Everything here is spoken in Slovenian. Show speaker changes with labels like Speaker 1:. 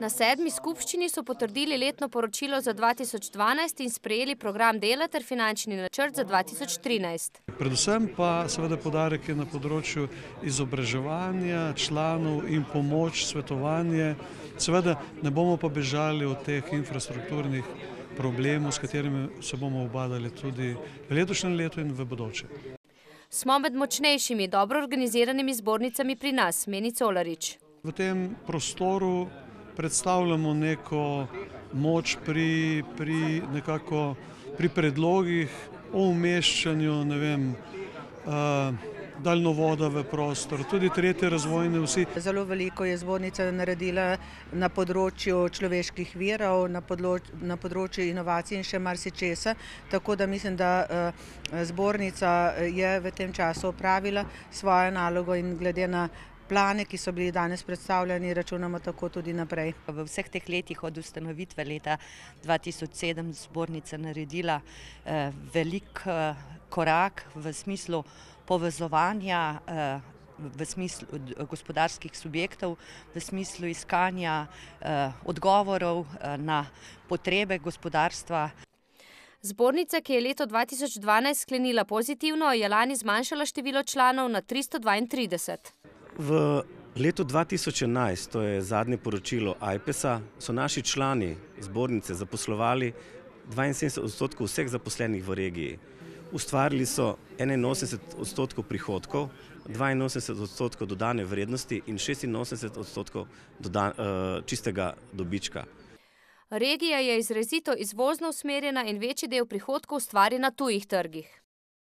Speaker 1: Na 7. skupščini so potrdili letno poročilo za 2012 in sprejeli program dela ter finančni načrt za 2013.
Speaker 2: Predvsem pa seveda poudarek je na področju izobraževanja članov in pomoč, svetovanje. Seveda ne bomo pa bežali od teh infrastrukturnih problemov, s katerimi se bomo ubadali tudi v letošnjem letu in v bodoče.
Speaker 1: Smo med močnejšimi, dobro organiziranimi zbornicami pri nas, meni Colarič.
Speaker 2: V tem prostoru predstavljamo neko moč pri predlogih o umeščanju, daljnovoda v prostor, tudi tretje razvojne osi.
Speaker 3: Zelo veliko je zbornica naredila na področju človeških virov, na področju inovacij in še marsičesa, tako da mislim, da zbornica je v tem času opravila svojo nalogo in glede na plane, ki so bili danes predstavljeni, računamo tako tudi naprej.
Speaker 4: V vseh teh letih od ustanovitve leta 2007 zbornica naredila velik korak v smislu povezovanja, v smislu gospodarskih subjektov, v smislu iskanja odgovorov na potrebe gospodarstva.
Speaker 1: Zbornica, ki je leto 2012 sklenila pozitivno, je lani zmanjšala število članov na 332.
Speaker 5: V letu 2011, to je zadnje poročilo AJPES-a, so naši člani zbornice zaposlovali 72% vseh zaposlenih v regiji. Ustvarili so 81% prihodkov, 82% dodane vrednosti in 86% čistega dobička.
Speaker 1: Regija je izrazito izvozno usmerjena in večji del prihodkov ustvari na tujih trgih.